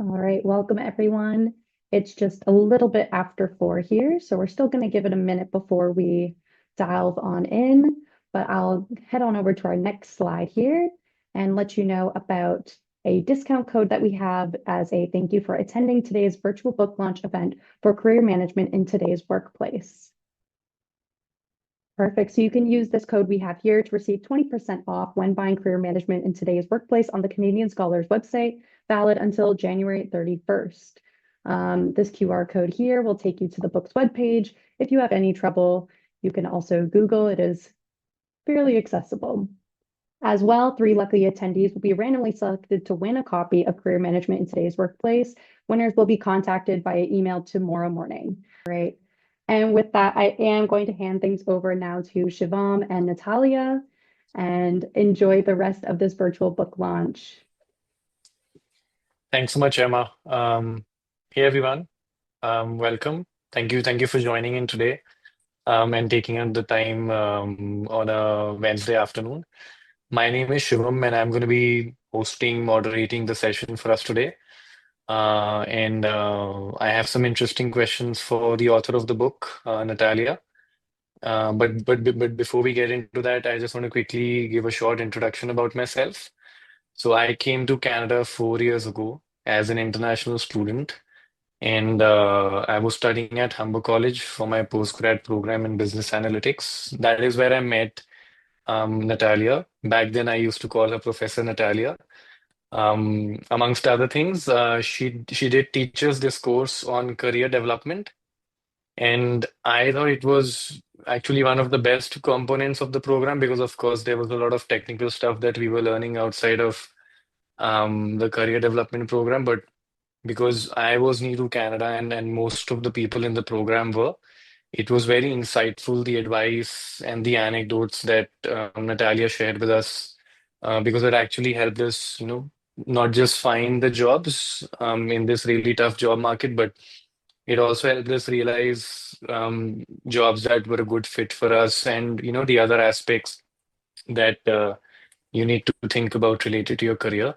All right, welcome everyone. It's just a little bit after 4 here, so we're still going to give it a minute before we dive on in, but I'll head on over to our next slide here and let you know about a discount code that we have as a thank you for attending today's virtual book launch event for career management in today's workplace. Perfect. So you can use this code we have here to receive 20% off when buying career management in today's workplace on the Canadian Scholars website, valid until January 31st. This QR code here will take you to the book's webpage. If you have any trouble, you can also Google. It is fairly accessible. As well, 3 lucky attendees will be randomly selected to win a copy of Career Management in Today's Workplace. Winners will be contacted via email tomorrow morning. Right. And with that, I am going to hand things over now to Shivam and Nataliya and enjoy the rest of this virtual book launch. Thanks so much, Emma. Hey everyone, welcome. Thank you for joining in today and taking out the time on a Wednesday afternoon. My name is Shivam, and I'm going to be moderating the session for us today. And I have some interesting questions for the author of the book, Nataliya. But before we get into that, I just want to quickly give a short introduction about myself. So I came to Canada 4 years ago as an international student, and I was studying at Humber College for my postgrad program in business analytics. That is where I met Nataliya. Back then, I used to call her Professor Nataliya. Amongst other things, she did teach us this course on career development, and I thought it was actually one of the best components of the program because, of course, there was a lot of technical stuff that we were learning outside of the career development program. But because I was new to Canada and most of the people in the program were, it was very insightful, the advice and the anecdotes that Nataliya shared with us, because it actually helped us, not just find the jobs in this really tough job market, but it also helped us realize jobs that were a good fit for us and, the other aspects that you need to think about related to your career.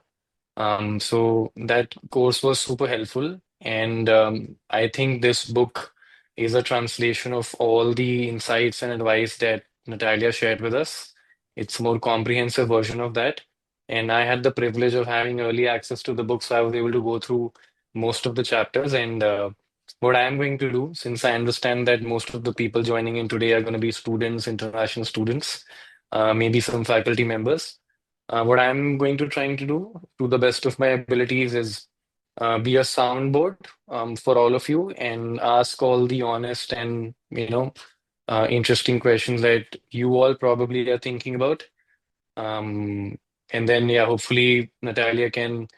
So that course was super helpful, and I think this book is a translation of all the insights and advice that Natalia shared with us. It's a more comprehensive version of that, and I had the privilege of having early access to the book, so I was able to go through most of the chapters. And what I am going to do, since I understand that most of the people joining in today are going to be students, international students, maybe some faculty members. What I'm going to try to do, to the best of my abilities, is be a soundboard for all of you and ask all the honest and interesting questions that you all probably are thinking about. Um, and then, yeah, hopefully Natalia can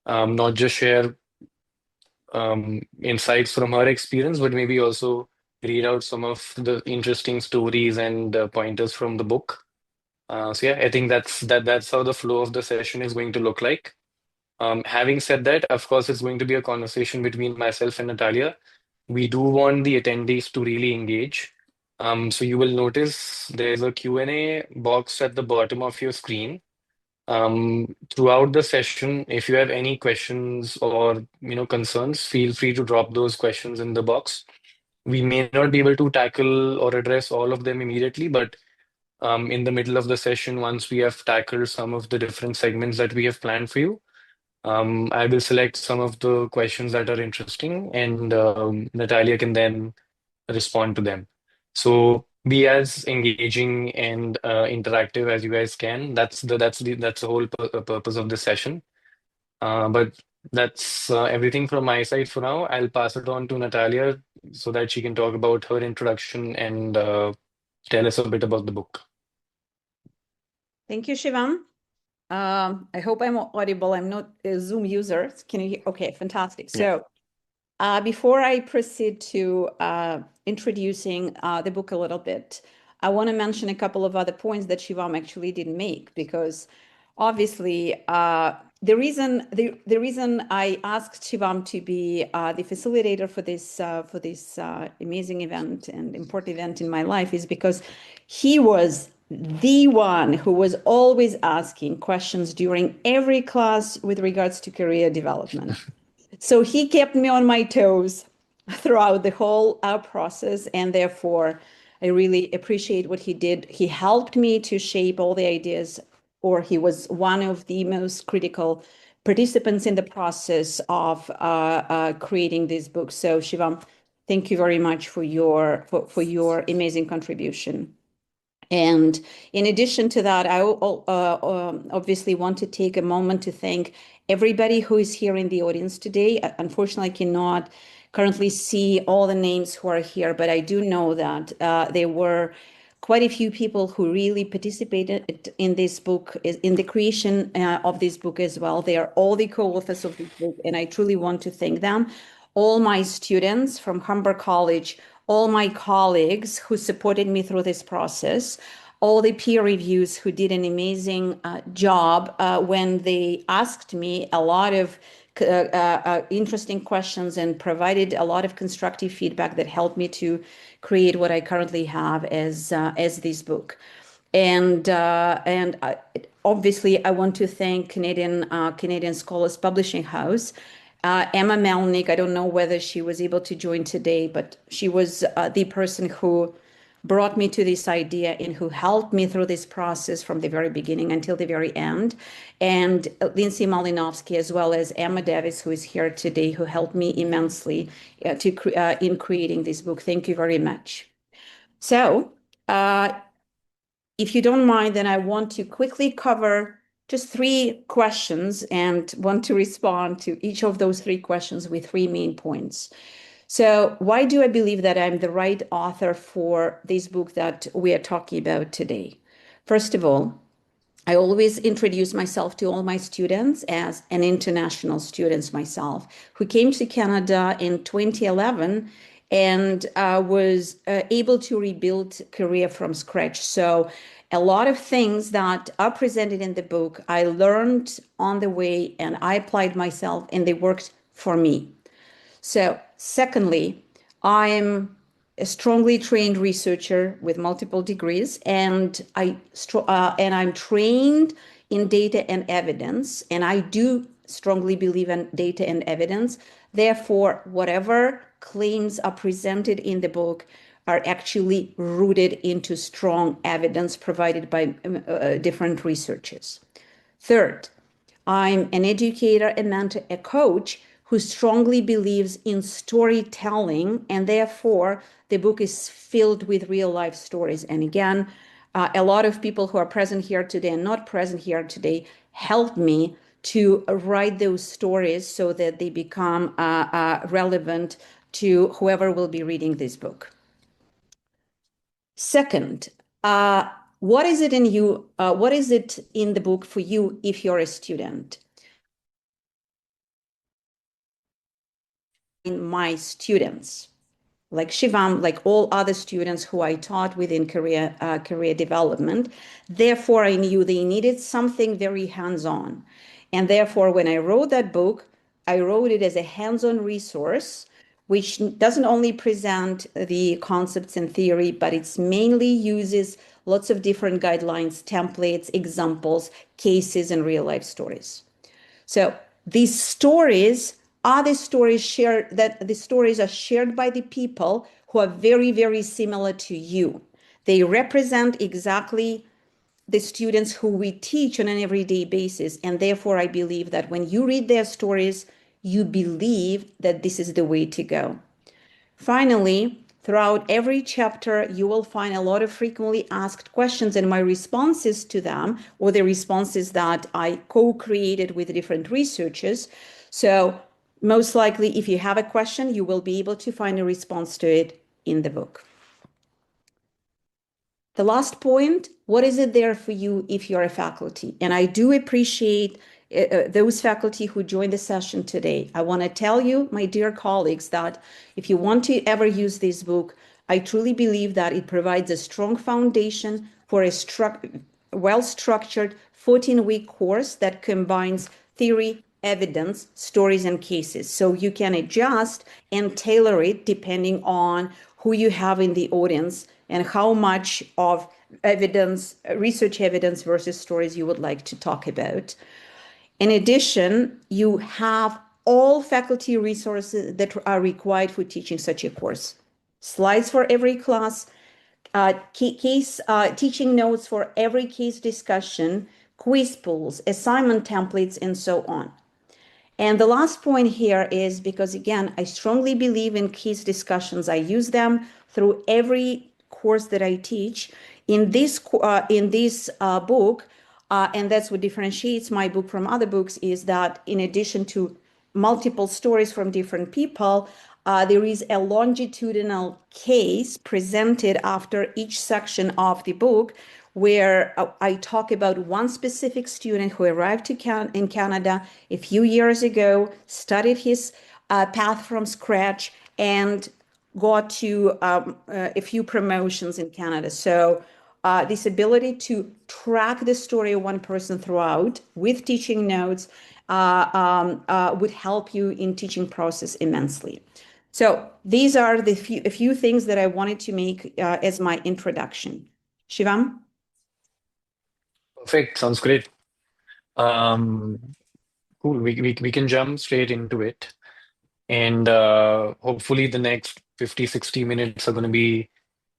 not just share insights from her experience, but maybe also read out some of the interesting stories and pointers from the book. So yeah, I think that's how the flow of the session is going to look like. Having said that, of course, it's going to be a conversation between myself and Natalia. We do want the attendees to really engage. So you will notice there's a Q&A box at the bottom of your screen. Throughout the session, if you have any questions or concerns, feel free to drop those questions in the box. We may not be able to tackle or address all of them immediately, but in the middle of the session, once we have tackled some of the different segments that we have planned for you, I will select some of the questions that are interesting, and Natalia can then respond to them. So be as engaging and interactive as you guys can. That's the whole purpose of this session. But that's everything from my side for now. I'll pass it on to Natalia so that she can talk about her introduction and tell us a bit about the book. Thank you, Shivam. I hope I'm audible. I'm not a Zoom user. Can you hear? Okay, fantastic. Yeah. So before I proceed to introducing the book a little bit, I want to mention a couple of other points that Shivam actually didn't make, because obviously the reason I asked Shivam to be the facilitator for this amazing event and important event in my life is because he was the one who was always asking questions during every class with regards to career development. So he kept me on my toes throughout the whole process, and therefore I really appreciate what he did. He helped me to shape all the ideas, or he was one of the most critical participants in the process of creating this book. So Shivam, thank you very much for your amazing contribution. And in addition to that, I obviously want to take a moment to thank everybody who is here in the audience today. Unfortunately, I cannot currently see all the names who are here, but I do know that there were quite a few people who really participated in this book, in the creation of this book as well. They are all the co-authors of this book, and I truly want to thank them. All my students from Humber College, all my colleagues who supported me through this process, all the peer reviews who did an amazing job when they asked me a lot of interesting questions and provided a lot of constructive feedback that helped me to create what I currently have as this book. And obviously, I want to thank Canadian Scholars Publishing House. Emma Melnick, I don't know whether she was able to join today, but she was the person who brought me to this idea and who helped me through this process from the very beginning until the very end. And Lindsay Malinovsky, as well as Emma Davis, who is here today, who helped me immensely in creating this book. Thank you very much. So if you don't mind, then I want to quickly cover just 3 questions and want to respond to each of those 3 questions with 3 main points. So why do I believe that I'm the right author for this book that we are talking about today? First of all, I always introduce myself to all my students as an international student myself, who came to Canada in 2011 and was able to rebuild Korea from scratch. So a lot of things that are presented in the book, I learned on the way and I applied myself and they worked for me. So secondly, I'm a strongly trained researcher with multiple degrees, and I'm trained in data and evidence, and I do strongly believe in data and evidence. Therefore, whatever claims are presented in the book are actually rooted into strong evidence provided by different researchers. Third, I'm an educator, a mentor, a coach who strongly believes in storytelling, and therefore the book is filled with real life stories. And again, a lot of people who are present here today and not present here today helped me to write those stories so that they become relevant to whoever will be reading this book. Second, what is it in you? What is it in the book for you if you're a student? In my students, like Shivam, like all other students who I taught within career development. Therefore, I knew they needed something very hands-on. And therefore, when I wrote that book, I wrote it as a hands-on resource, which doesn't only present the concepts and theory, but it's mainly uses lots of different guidelines, templates, examples, cases, and real-life stories. So these stories are the stories are shared by the people who are very, very similar to you. They represent exactly the students who we teach on an everyday basis. And therefore, I believe that when you read their stories, you believe that this is the way to go. Finally, throughout every chapter, you will find a lot of frequently asked questions, and my responses to them, or the responses that I co-created with different researchers. So most likely, if you have a question, you will be able to find a response to it in the book. The last point, what is it there for you if you're a faculty? And I do appreciate those faculty who joined the session today. I want to tell you, my dear colleagues, that if you want to ever use this book, I truly believe that it provides a strong foundation for a well-structured 14-week course that combines theory, evidence, stories, and cases. So you can adjust and tailor it depending on who you have in the audience and how much of evidence, research evidence versus stories you would like to talk about. In addition, you have all faculty resources that are required for teaching such a course. Slides for every class, teaching notes for every case discussion, quiz pools, assignment templates, and so on. And the last point here is because, again, I strongly believe in case discussions. I use them through every course that I teach. In this book, and that's what differentiates my book from other books, is that in addition to multiple stories from different people, there is a longitudinal case presented after each section of the book where I talk about one specific student who arrived in Canada a few years ago, studied his path from scratch, and got to a few promotions in Canada. So this ability to track the story of one person throughout with teaching notes would help you in teaching process immensely. So these are a few things that I wanted to make as my introduction. Shivam? Perfect. Sounds great. Cool. We can jump straight into it. And hopefully the next 50, 60 minutes are going to be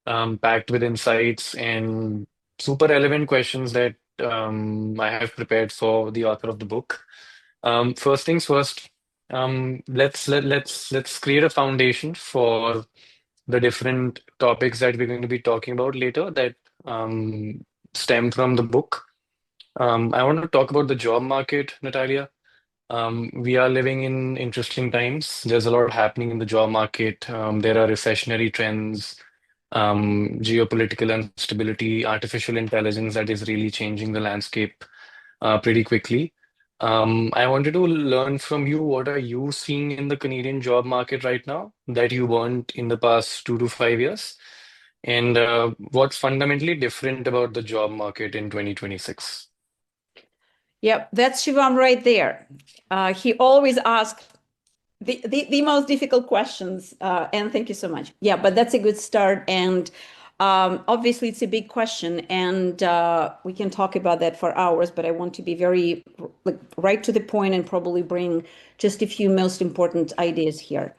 packed with insights and super relevant questions that I have prepared for the author of the book. First things first, let's create a foundation for the different topics that we're going to be talking about later that stem from the book. I want to talk about the job market, Natalia. We are living in interesting times. There's a lot happening in the job market. There are recessionary trends, geopolitical instability, artificial intelligence that is really changing the landscape pretty quickly. I wanted to learn from you, what are you seeing in the Canadian job market right now that you weren't in the past 2 to 5 years? And what's fundamentally different about the job market in 2026? Yep, that's Shivam right there. He always asks the most difficult questions, and thank you so much. Yeah, but that's a good start. And obviously, it's a big question, and we can talk about that for hours, but I want to be very right to the point and probably bring just a few most important ideas here.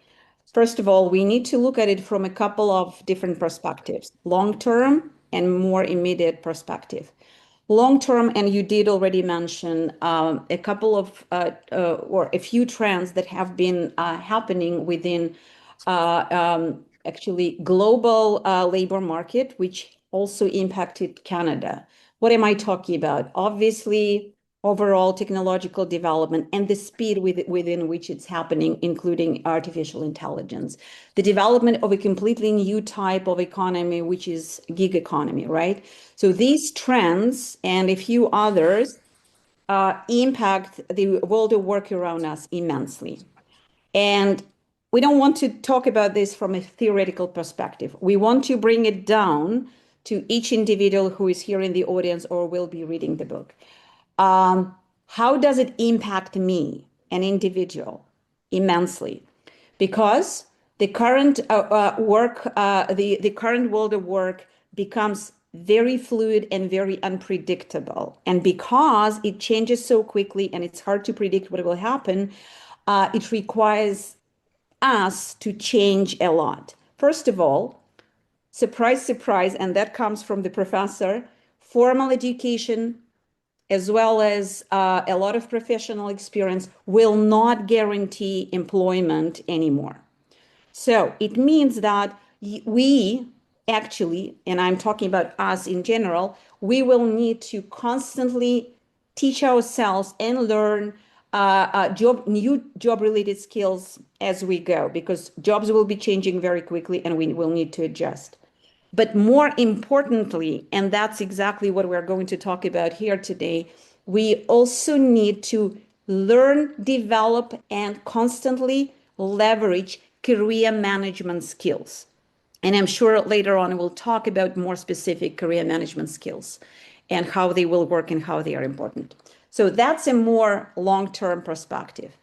First of all, we need to look at it from a couple of different perspectives, long-term and more immediate perspective. Long term, and you did already mention a couple of or a few trends that have been happening within actually global labor market, which also impacted Canada. What am I talking about? Obviously, overall technological development and the speed within which it's happening, including artificial intelligence. The development of a completely new type of economy, which is gig economy, right? So these trends and a few others impact the world of work around us immensely. And we don't want to talk about this from a theoretical perspective. We want to bring it down to each individual who is here in the audience or will be reading the book. How does it impact me, an individual, immensely? Because the current the current world of work becomes very fluid and very unpredictable. And because it changes so quickly and it's hard to predict what will happen, it requires us to change a lot. First of all, surprise, surprise, and that comes from the professor, formal education as well as a lot of professional experience will not guarantee employment anymore. So it means that we actually, and I'm talking about us in general, we will need to constantly teach ourselves and learn new job-related skills as we go, because jobs will be changing very quickly and we will need to adjust. But more importantly, and that's exactly what we're going to talk about here today, we also need to learn, develop, and constantly leverage career management skills. And I'm sure later on we'll talk about more specific career management skills and how they will work and how they are important. So that's a more long-term perspective.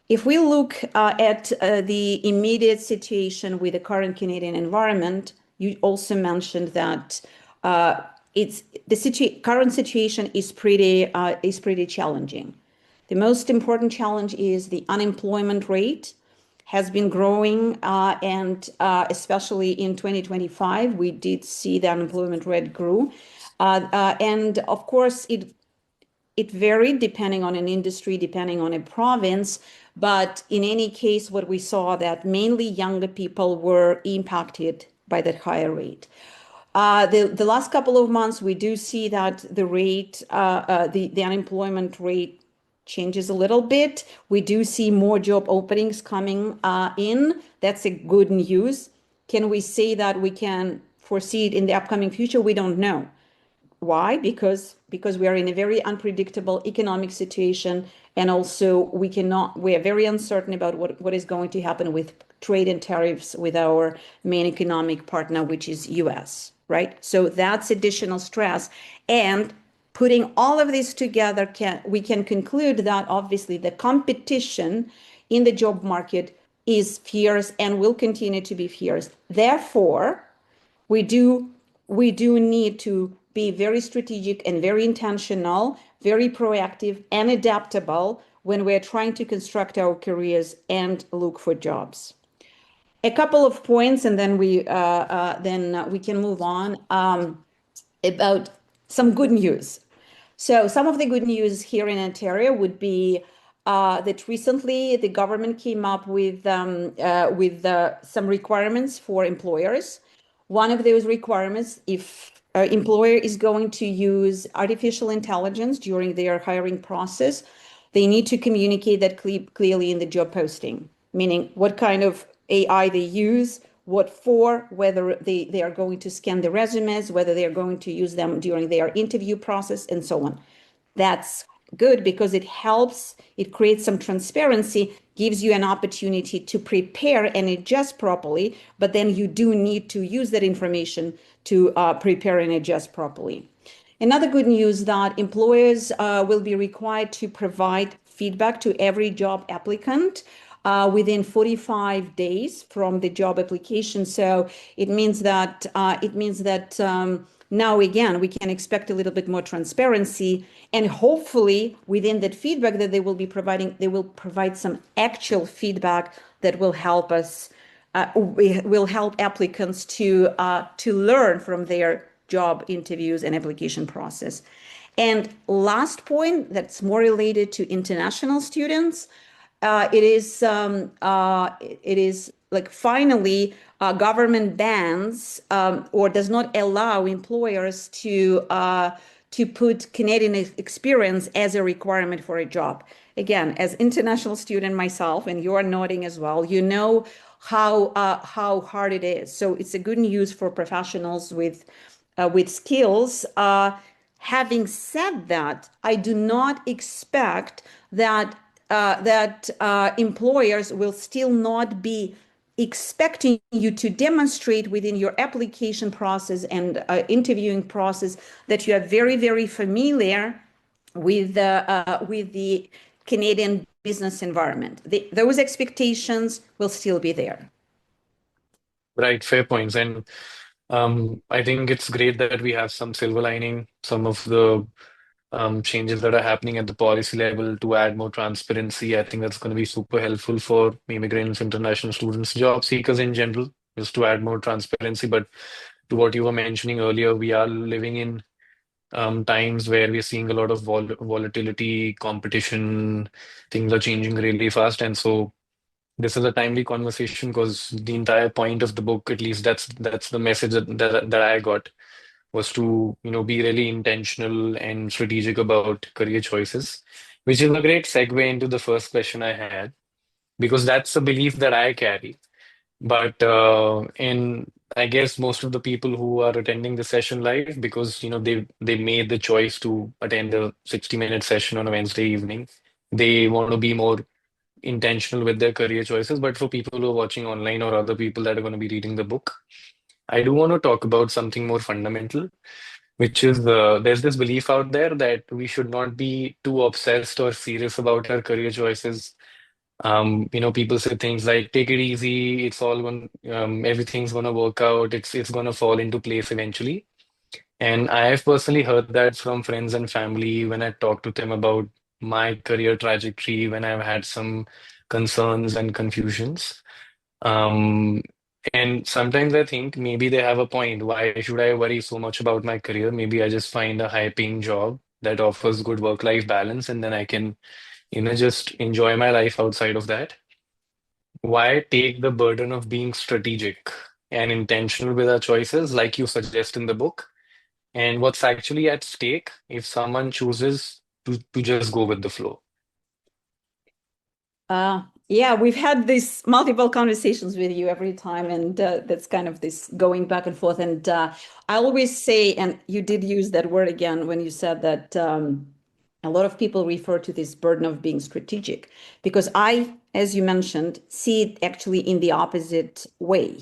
If we look at the immediate situation with the current Canadian environment, you also mentioned that current situation is pretty challenging. The most important challenge is the unemployment rate has been growing, and especially in 2025, we did see the unemployment rate grew. And of course, it varied depending on an industry, depending on a province. But in any case, what we saw that mainly younger people were impacted by that higher rate. The last couple of months, we do see that the unemployment rate changes a little bit. We do see more job openings coming in. That's a good news. Can we say that we can foresee it in the upcoming future? We don't know. Why? Because we are in a very unpredictable economic situation, and also we are very uncertain about what is going to happen with trade and tariffs with our main economic partner, which is US, right? So that's additional stress. And putting all of this together, we can conclude that obviously the competition in the job market is fierce and will continue to be fierce. Therefore, we do need to be very strategic and very intentional, very proactive and adaptable when we're trying to construct our careers and look for jobs. A couple of points, and then we can move on about some good news. So some of the good news here in Ontario would be that recently the government came up with some requirements for employers. One of those requirements, if an employer is going to use artificial intelligence during their hiring process, they need to communicate that clearly in the job posting, meaning what kind of AI they use, what for, whether they are going to scan the resumes, whether they are going to use them during their interview process, and so on. That's good because it helps, it creates some transparency, gives you an opportunity to prepare and adjust properly, but then you do need to use that information to prepare and adjust properly. Another good news that employers will be required to provide feedback to every job applicant within 45 days from the job application. So it means that now again we can expect a little bit more transparency, and hopefully within that feedback that they will be providing, they will provide some actual feedback that will help us, will help applicants to learn from their job interviews and application process. And last point that's more related to international students. It is like finally government bans or does not allow employers to put Canadian experience as a requirement for a job. Again, as international student myself, and you are nodding as well, you know how hard it is. So it's a good news for professionals with skills. Having said that, I do not expect that employers will still not be expecting you to demonstrate within your application process and interviewing process that you are very, very familiar with the Canadian business environment. Those expectations will still be there. Right, fair points. And I think it's great that we have some silver lining, some of the changes that are happening at the policy level to add more transparency. I think that's going to be super helpful for immigrants, international students, job seekers in general, just to add more transparency. But to what you were mentioning earlier, we are living in times where we're seeing a lot of volatility, competition, things are changing really fast. And so this is a timely conversation because the entire point of the book, at least that's the message that I got, was to, be really intentional and strategic about career choices, which is a great segue into the first question I had, because that's a belief that I carry. But in I guess most of the people who are attending the session live, because they made the choice to attend a 60-minute session on a Wednesday evening, they want to be more intentional with their career choices. But for people who are watching online or other people that are going to be reading the book, I do want to talk about something more fundamental, which is there's this belief out there that we should not be too obsessed or serious about our career choices. People say things like, take it easy, it's all going, everything's gonna work out, it's gonna fall into place eventually. And I have personally heard that from friends and family when I talk to them about my career trajectory when I've had some concerns and confusions. Um, and sometimes I think maybe they have a point. Why should I worry so much about my career? Maybe I just find a high-paying job that offers good work-life balance, and then I can, just enjoy my life outside of that. Why take the burden of being strategic and intentional with our choices, like you suggest in the book? And what's actually at stake if someone chooses to just go with the flow? Yeah, we've had these multiple conversations with you every time, and that's kind of this going back and forth. And I always say, and you did use that word again when you said that a lot of people refer to this burden of being strategic, because I, as you mentioned, see it actually in the opposite way.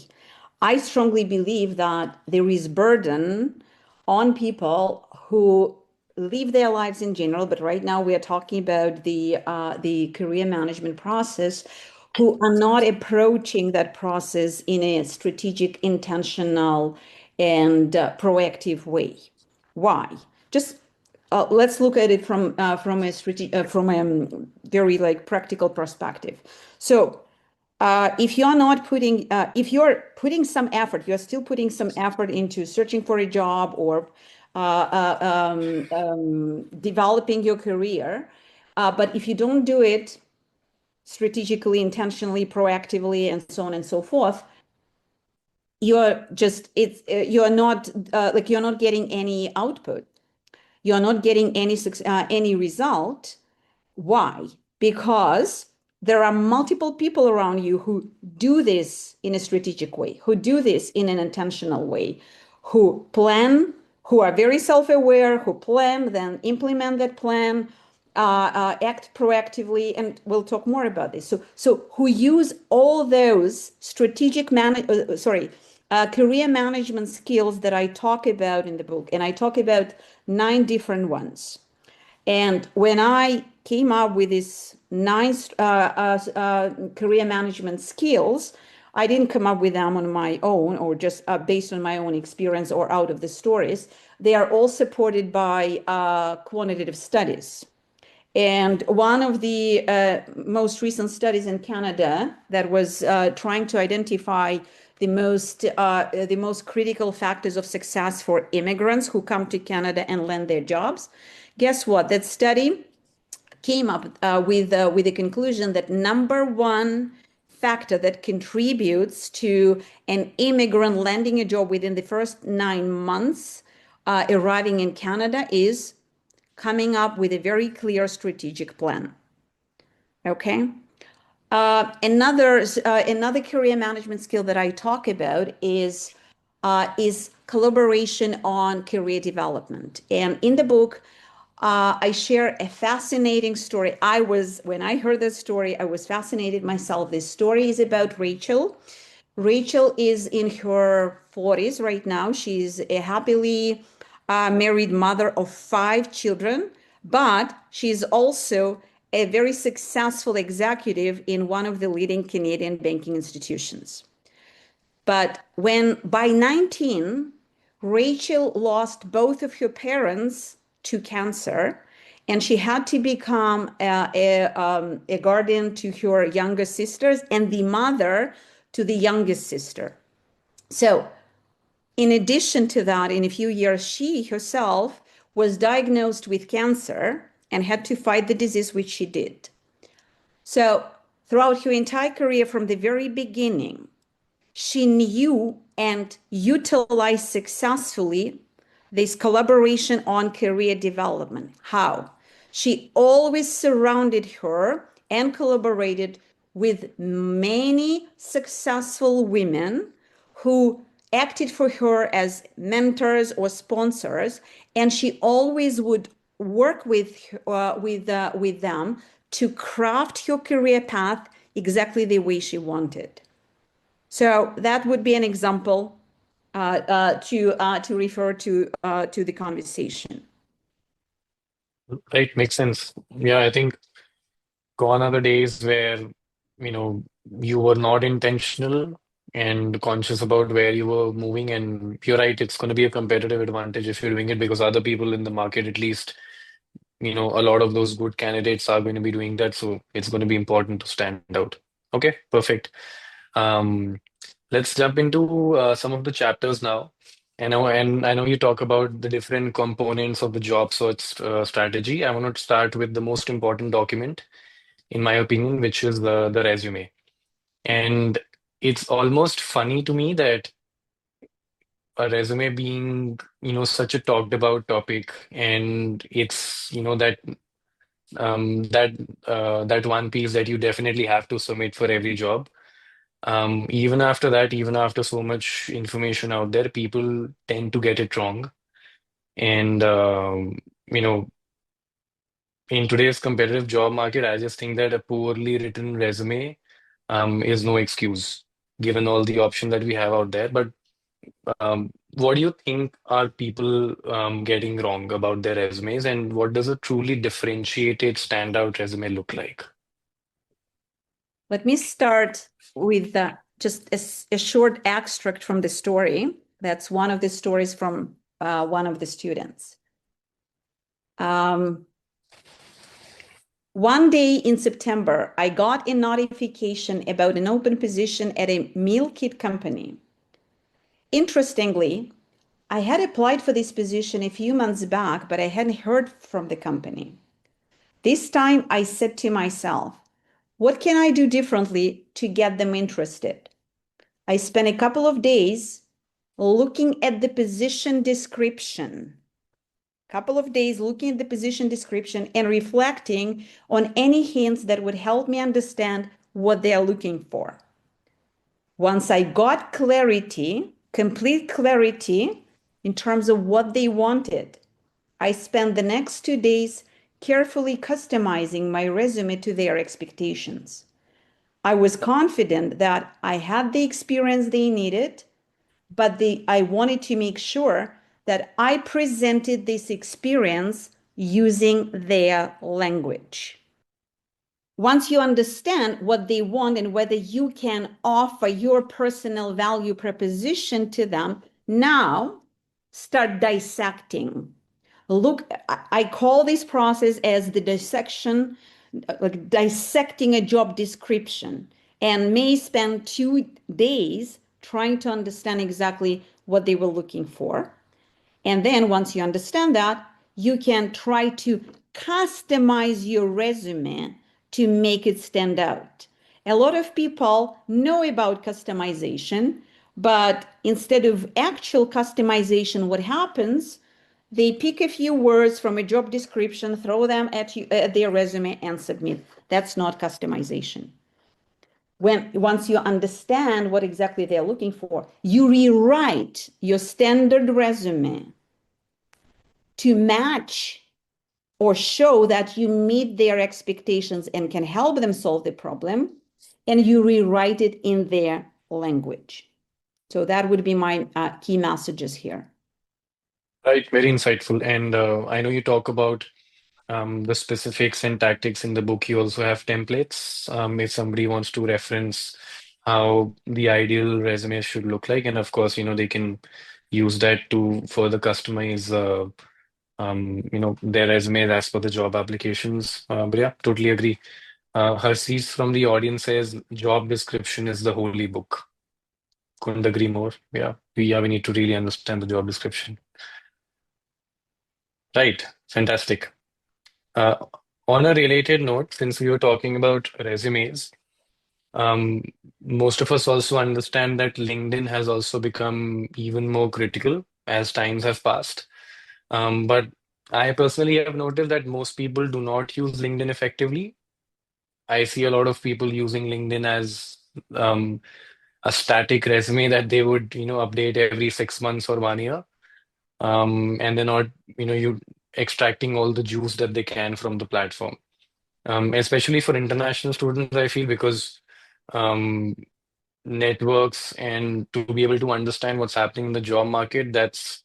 I strongly believe that there is burden on people who live their lives in general, but right now we are talking about the career management process, who are not approaching that process in a strategic, intentional, and proactive way. Why? Just let's look at it from a very like practical perspective. So if you're not putting, if you're putting some effort, you're still putting some effort into searching for a job or developing your career. But if you don't do it strategically, intentionally, proactively, and so on and so forth, you're not like you're not getting any output. You're not getting any result. Why? Because there are multiple people around you who do this in a strategic way, who do this in an intentional way, who plan, who are very self-aware, who plan, then implement that plan, act proactively, and we'll talk more about this. So who use all those career management skills that I talk about in the book, and I talk about 9 different ones. And when I came up with these 9 career management skills, I didn't come up with them on my own or just based on my own experience or out of the stories. They are all supported by quantitative studies. And one of the most recent studies in Canada that was trying to identify the most critical factors of success for immigrants who come to Canada and land their jobs. Guess what? That study came up with the conclusion that number one factor that contributes to an immigrant landing a job within the first 9 months arriving in Canada is coming up with a very clear strategic plan. Okay. Another career management skill that I talk about is collaboration on career development. And in the book, I share a fascinating story. When I heard that story, I was fascinated myself. This story is about Rachel. Rachel is in her 40s right now. She's a happily married mother of 5 children, but she's also a very successful executive in one of the leading Canadian banking institutions. But when by 19, Rachel lost both of her parents to cancer, and she had to become a guardian to her younger sisters and the mother to the youngest sister. So in addition to that, in a few years, she herself was diagnosed with cancer and had to fight the disease, which she did. So throughout her entire career from the very beginning, she knew and utilized successfully this collaboration on career development. How? She always surrounded her and collaborated with many successful women who acted for her as mentors or sponsors, and she always would work with them to craft her career path exactly the way she wanted. So that would be an example to refer to the conversation. Right, makes sense. Yeah, I think gone are the days where, you were not intentional and conscious about where you were moving. And you're right, it's going to be a competitive advantage if you're doing it because other people in the market at least a lot of those good candidates are going to be doing that, so it's going to be important to stand out. Okay, perfect. Um, let's jump into some of the chapters now. And I know you talk about the different components of the job search strategy. I want to start with the most important document, in my opinion, which is the resume. And it's almost funny to me that a resume being, such a talked about topic, and it's, that that one piece that you definitely have to submit for every job. Even after that, even after so much information out there, people tend to get it wrong. And you know, in today's competitive job market, I just think that a poorly written resume is no excuse, given all the options that we have out there. But what do you think are people getting wrong about their resumes, and what does a truly differentiated, standout resume look like? Let me start with just a short extract from the story. That's one of the stories from one of the students. One day in September, I got a notification about an open position at a meal kit company. Interestingly, I had applied for this position a few months back, but I hadn't heard from the company. This time I said to myself, what can I do differently to get them interested? I spent a couple of days looking at the position description, and reflecting on any hints that would help me understand what they're looking for. Once I got clarity, complete clarity in terms of what they wanted, I spent the next 2 days carefully customizing my resume to their expectations. I was confident that I had the experience they needed, but I wanted to make sure that I presented this experience using their language. Once you understand what they want and whether you can offer your personal value proposition to them, now start dissecting. Look, I call this process as the dissection, like dissecting a job description, and may spend 2 days trying to understand exactly what they were looking for. And then once you understand that, you can try to customize your resume to make it stand out. A lot of people know about customization, but instead of actual customization, what happens? They pick a few words from a job description, throw them at their resume, and submit. That's not customization. Once you understand what exactly they're looking for, you rewrite your standard resume to match or show that you meet their expectations and can help them solve the problem, and you rewrite it in their language. So that would be my key messages here. Right, very insightful. And I know you talk about the specifics and tactics in the book. You also have templates if somebody wants to reference how the ideal resume should look like. And of course, they can use that to further customize, their resumes as per the job applications. But yeah, totally agree. Hershey's from the audience says job description is the holy book. Couldn't agree more. Yeah, we need to really understand the job description. Right, fantastic. Uh, on a related note, since we were talking about resumes, um, most of us also understand that LinkedIn has also become even more critical as times have passed. But I personally have noticed that most people do not use LinkedIn effectively. I see a lot of people using LinkedIn as um, a static resume that they would, update every 6 months or 1 year. And they're not, you extracting all the juice that they can from the platform. Especially for international students, I feel, because um, networks and to be able to understand what's happening in the job market, that's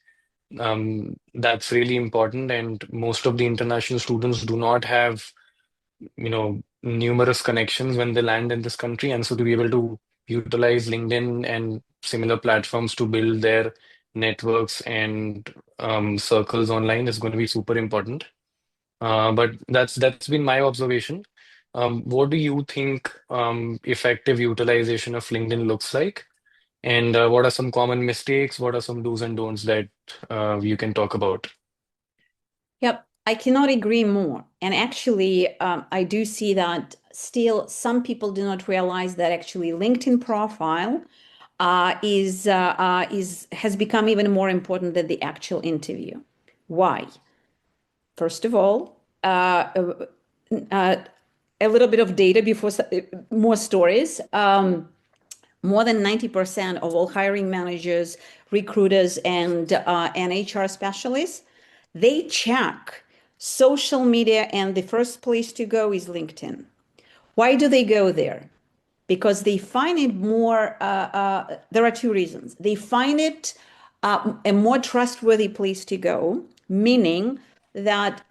really important. And most of the international students do not have, numerous connections when they land in this country. And so to be able to utilize LinkedIn and similar platforms to build their networks and circles online is going to be super important. But that's been my observation. What do you think effective utilization of LinkedIn looks like? And what are some common mistakes? What are some do's and don'ts that you can talk about? Yep, I cannot agree more. And actually, I do see that still some people do not realize that actually LinkedIn profile is has become even more important than the actual interview. Why? First of all, a little bit of data before more stories. More than 90% of all hiring managers, recruiters, and HR specialists, they check social media, and the first place to go is LinkedIn. Why do they go there? Because they find it more, there are two reasons. They find it a more trustworthy place to go, meaning that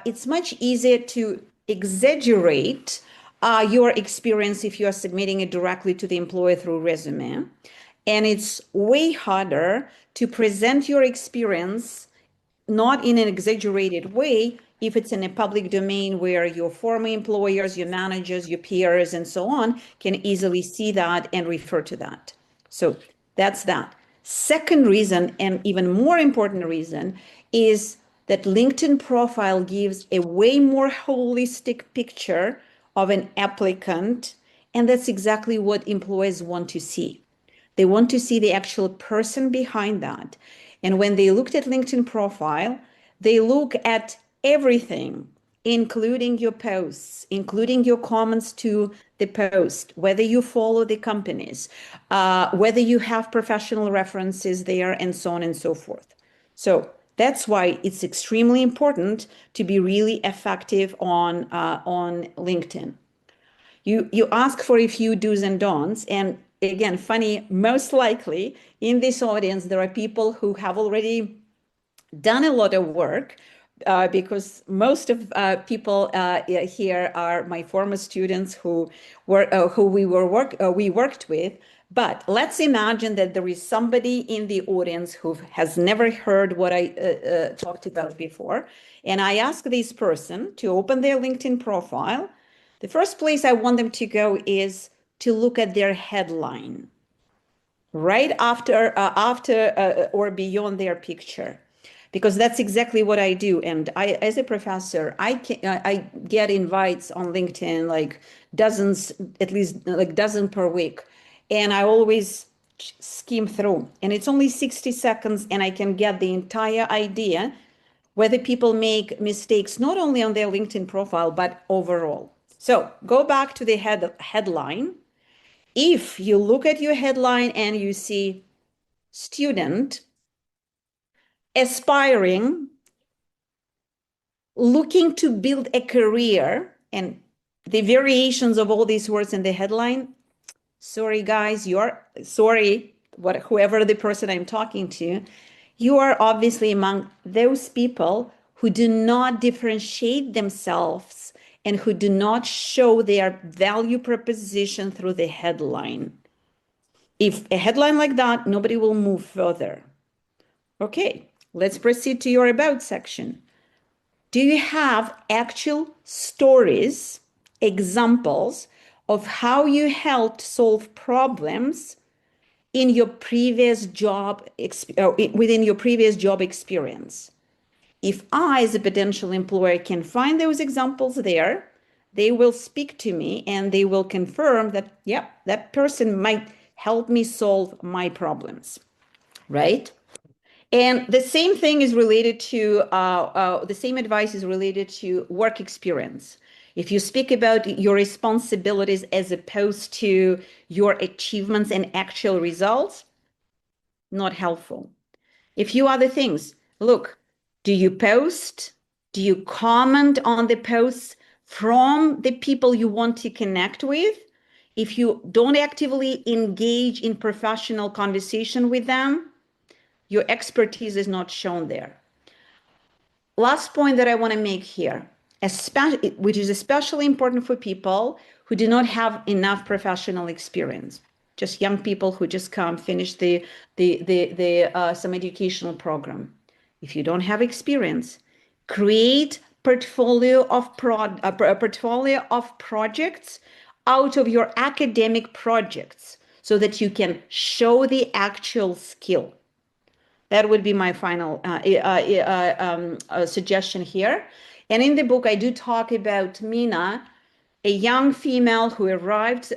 it's much easier to exaggerate your experience if you are submitting it directly to the employer through resume. And it's way harder to present your experience not in an exaggerated way if it's in a public domain where your former employers, your managers, your peers, and so on can easily see that and refer to that. So that's that. Second reason, and even more important reason, is that LinkedIn profile gives a way more holistic picture of an applicant, and that's exactly what employers want to see. They want to see the actual person behind that. And when they looked at LinkedIn profile, they look at everything, including your posts, including your comments to the post, whether you follow the companies, whether you have professional references there, and so on and so forth. So that's why it's extremely important to be really effective on LinkedIn. You ask for a few do's and don'ts, and again, funny, most likely in this audience there are people who have already done a lot of work, because most of people here are my former students who we worked with. But let's imagine that there is somebody in the audience who has never heard what I talked about before, and I ask this person to open their LinkedIn profile. The first place I want them to go is to look at their headline right after or beyond their picture, because that's exactly what I do. And I, as a professor, I get invites on LinkedIn like dozens, at least like dozen per week, and I always skim through, and it's only 60 seconds, and I can get the entire idea whether people make mistakes not only on their LinkedIn profile but overall. So go back to the headline. If you look at your headline and you see student aspiring, looking to build a career, and the variations of all these words in the headline, sorry guys, whoever the person I'm talking to, you are obviously among those people who do not differentiate themselves and who do not show their value proposition through the headline. If a headline like that, nobody will move further. Okay, let's proceed to your about section. Do you have actual stories, examples of how you helped solve problems in your previous job, within your previous job experience? If I, as a potential employer, can find those examples there, they will speak to me and they will confirm that, yeah, that person might help me solve my problems, right? And the same thing is related to, the same advice is related to work experience. If you speak about your responsibilities as opposed to your achievements and actual results, not helpful. A few other things. Look, do you post? Do you comment on the posts from the people you want to connect with? If you don't actively engage in professional conversation with them, your expertise is not shown there. Last point that I want to make here, which is especially important for people who do not have enough professional experience, just young people who just come finish some educational program. If you don't have experience, create portfolio of projects out of your academic projects so that you can show the actual skill. That would be my final suggestion here. And in the book, I do talk about Mina, a young female who arrived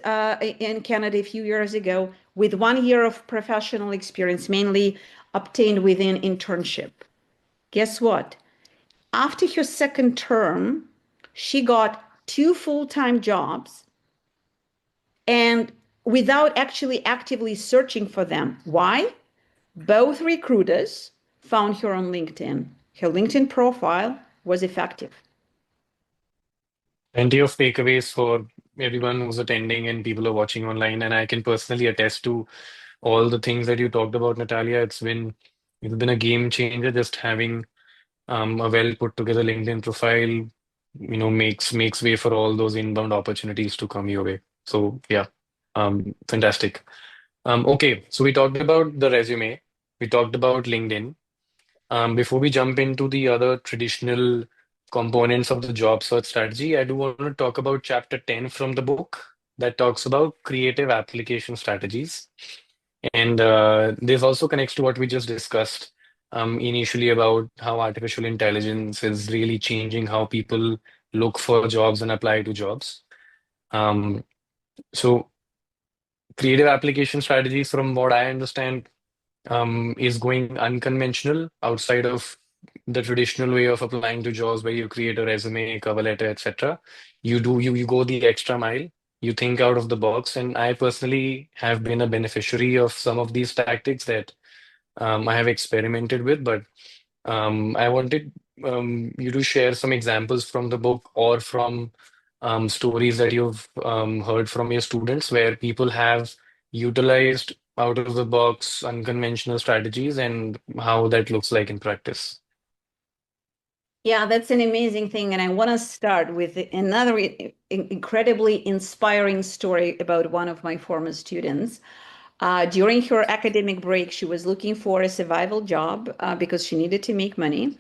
in Canada a few years ago with 1 year of professional experience, mainly obtained within internship. Guess what? After her second term, she got 2 full-time jobs and without actually actively searching for them. Why? Both recruiters found her on LinkedIn. Her LinkedIn profile was effective. Plenty of takeaways for everyone who's attending and people who are watching online. And I can personally attest to all the things that you talked about, Natalia. It's been a game changer just having a well put together LinkedIn profile, makes way for all those inbound opportunities to come your way. So yeah, fantastic. Okay, so we talked about the resume, we talked about LinkedIn. Before we jump into the other traditional components of the job search strategy, I do want to talk about chapter 10 from the book that talks about creative application strategies. And this also connects to what we just discussed initially about how artificial intelligence is really changing how people look for jobs and apply to jobs. Um, so, creative application strategies, from what I understand, is going unconventional outside of the traditional way of applying to jobs where you create a resume, cover letter, etc. You go the extra mile. You think out of the box, and I personally have been a beneficiary of some of these tactics that I have experimented with. But I wanted you to share some examples from the book or from stories that you've heard from your students where people have utilized out of the box unconventional strategies and how that looks like in practice. Yeah, that's an amazing thing. And I want to start with another incredibly inspiring story about one of my former students. During her academic break, she was looking for a survival job because she needed to make money.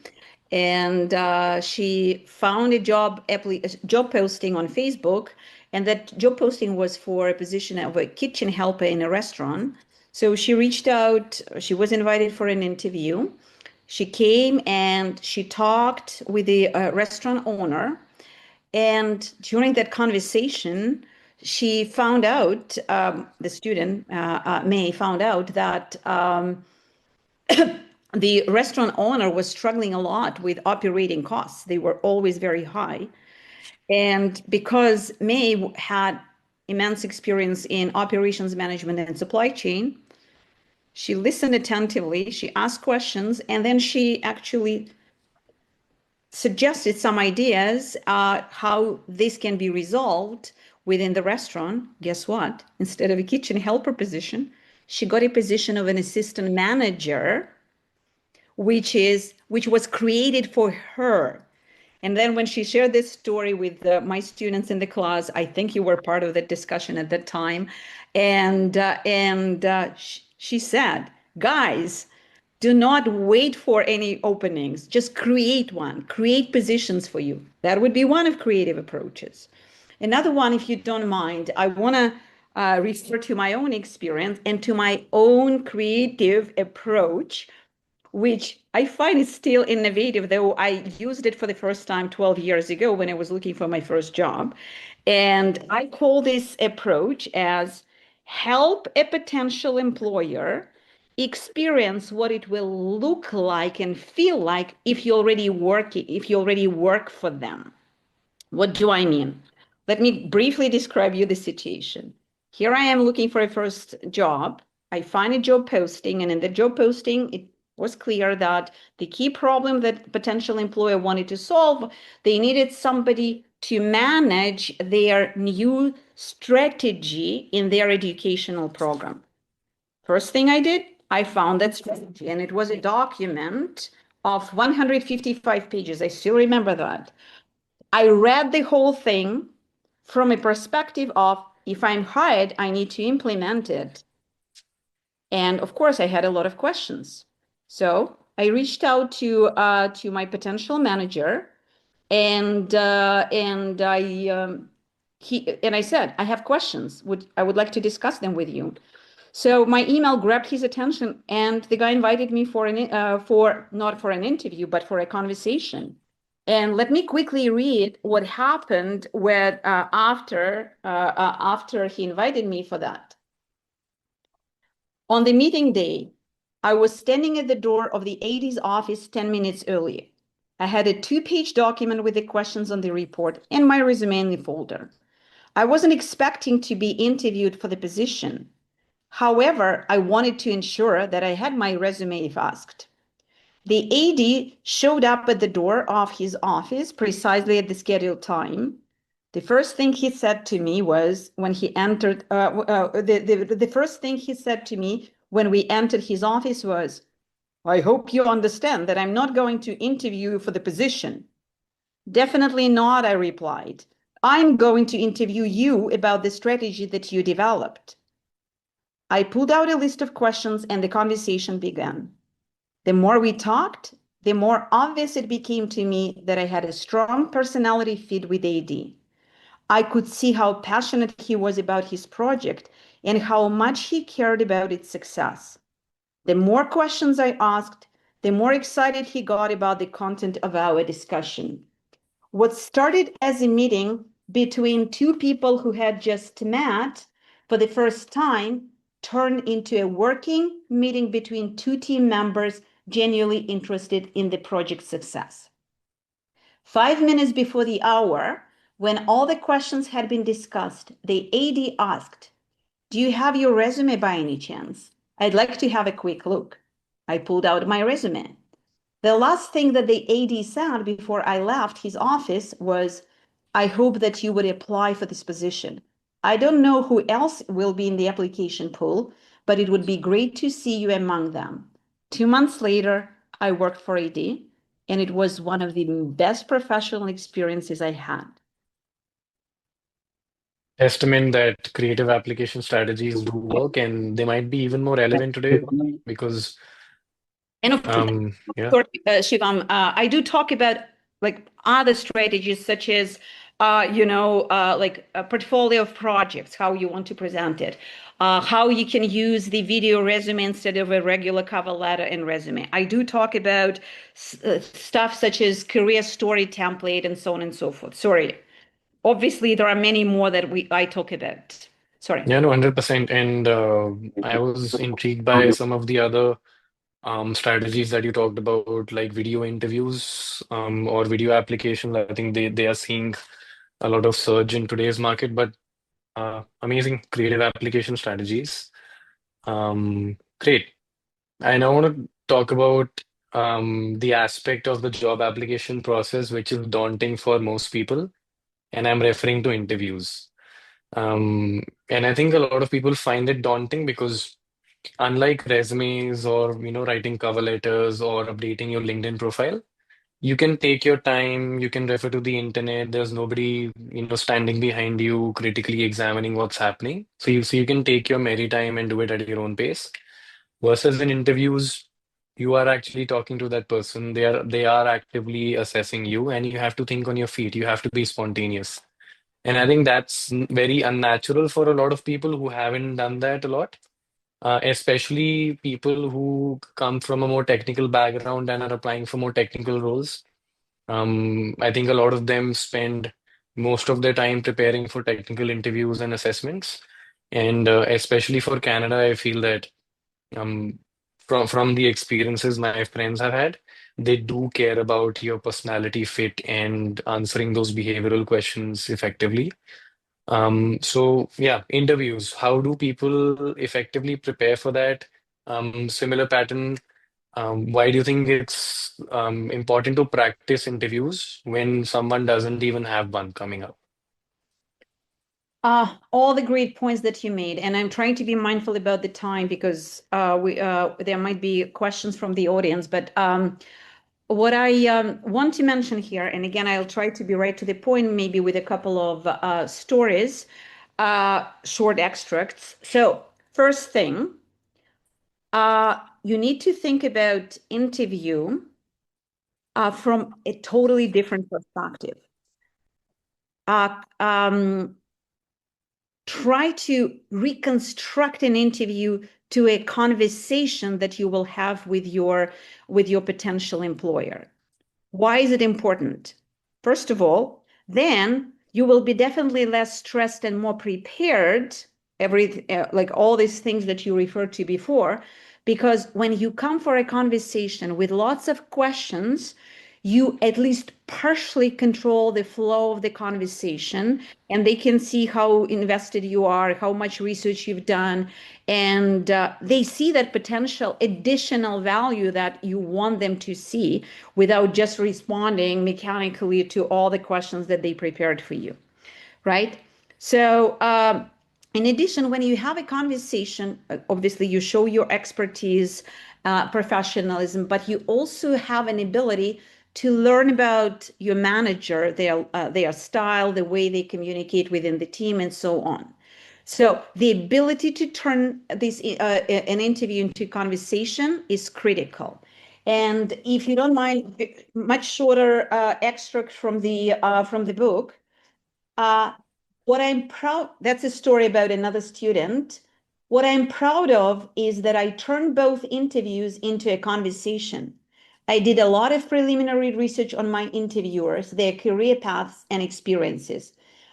And she found a job posting on Facebook. And that job posting was for a position of a kitchen helper in a restaurant. So she reached out, she was invited for an interview. She came and she talked with the restaurant owner. And during that conversation, she found out, the student, May, found out that the restaurant owner was struggling a lot with operating costs. They were always very high. And because May had immense experience in operations management and supply chain, she listened attentively, she asked questions, and then she actually suggested some ideas how this can be resolved within the restaurant. Guess what? Instead of a kitchen helper position, she got a position of an assistant manager, which was created for her. And then when she shared this story with my students in the class, I think you were part of that discussion at that time, and she said, "Guys, do not wait for any openings. Just create one. Create positions for you." That would be one of creative approaches. Another one, if you don't mind, I want to refer to my own experience and to my own creative approach, which I find is still innovative, though I used it for the first time 12 years ago when I was looking for my first job. And I call this approach as help a potential employer experience what it will look like and feel like if you already work for them. What do I mean? Let me briefly describe you the situation. Here I am looking for a first job. I find a job posting, and in the job posting, it was clear that the key problem that potential employer wanted to solve, they needed somebody to manage their new strategy in their educational program. First thing I did, I found that strategy, and it was a document of 155 pages. I still remember that. I read the whole thing from a perspective of, if I'm hired, I need to implement it. And of course, I had a lot of questions. So I reached out to my potential manager, And I said, I have questions. I would like to discuss them with you. So my email grabbed his attention, and the guy invited me for not for an interview, but for a conversation. And let me quickly read what happened after he invited me for that. On the meeting day, I was standing at the door of the AD's office 10 minutes early. I had a 2-page document with the questions on the report and my resume in the folder. I wasn't expecting to be interviewed for the position. However, I wanted to ensure that I had my resume if asked. The AD showed up at the door of his office precisely at the scheduled time. The first thing he said to me was when he entered, the first thing he said to me when we entered his office was, I hope you understand that I'm not going to interview you for the position. Definitely not, I replied. I'm going to interview you about the strategy that you developed. I pulled out a list of questions and the conversation began. The more we talked, the more obvious it became to me that I had a strong personality fit with AD. I could see how passionate he was about his project and how much he cared about its success. The more questions I asked, the more excited he got about the content of our discussion. What started as a meeting between two people who had just met for the first time turned into a working meeting between two team members genuinely interested in the project's success. 5 minutes before the hour, when all the questions had been discussed, the AD asked, do you have your resume by any chance? I'd like to have a quick look. I pulled out my resume. The last thing that the AD said before I left his office was, I hope that you would apply for this position. I don't know who else will be in the application pool, but it would be great to see you among them. 2 months later, I worked for AD, and it was one of the best professional experiences I had. Testament that creative application strategies do work, and they might be even more relevant today because, And of yeah. course, Shivam, I do talk about like other strategies such as, like a portfolio of projects, how you want to present it, how you can use the video resume instead of a regular cover letter and resume. I do talk about stuff such as career story template and so on and so forth. Sorry. Obviously, there are many more that I talk about. Sorry. Yeah, no, 100%. And I was intrigued by some of the other strategies that you talked about, like video interviews or video applications. I think they are seeing a lot of surge in today's market, but amazing creative application strategies. Great. I now want to talk about the aspect of the job application process, which is daunting for most people, and I'm referring to interviews. Um, and I think a lot of people find it daunting because unlike resumes or writing cover letters or updating your LinkedIn profile, you can take your time, you can refer to the internet. There's nobody standing behind you critically examining what's happening. So you can take your merry time and do it at your own pace. Versus in interviews, you are actually talking to that person. They are actively assessing you, and you have to think on your feet. You have to be spontaneous. And I think that's very unnatural for a lot of people who haven't done that a lot, especially people who come from a more technical background and are applying for more technical roles. I think a lot of them spend most of their time preparing for technical interviews and assessments. And especially for Canada, I feel that um, from the experiences my friends have had, they do care about your personality fit and answering those behavioral questions effectively. So yeah, interviews. How do people effectively prepare for that? Similar pattern. Why do you think it's important to practice interviews when someone doesn't even have one coming up? All the great points that you made, and I'm trying to be mindful about the time because there might be questions from the audience. But what I want to mention here, and again, I'll try to be right to the point, maybe with a couple of stories, short extracts. So first thing, you need to think about interview from a totally different perspective. Try to reconstruct an interview to a conversation that you will have with your potential employer. Why is it important? First of all, then you will be definitely less stressed and more prepared, like all these things that you referred to before, because when you come for a conversation with lots of questions, you at least partially control the flow of the conversation, and they can see how invested you are, how much research you've done, and they see that potential additional value that you want them to see without just responding mechanically to all the questions that they prepared for you, right? So in addition, when you have a conversation, obviously you show your expertise, professionalism, but you also have an ability to learn about your manager, their style, the way they communicate within the team, and so on. So the ability to turn this an interview into conversation is critical. And if you don't mind, much shorter extract from the book. What I'm proud, that's a story about another student. What I'm proud of is that I turned both interviews into a conversation. I did a lot of preliminary research on my interviewers, their career paths and experiences.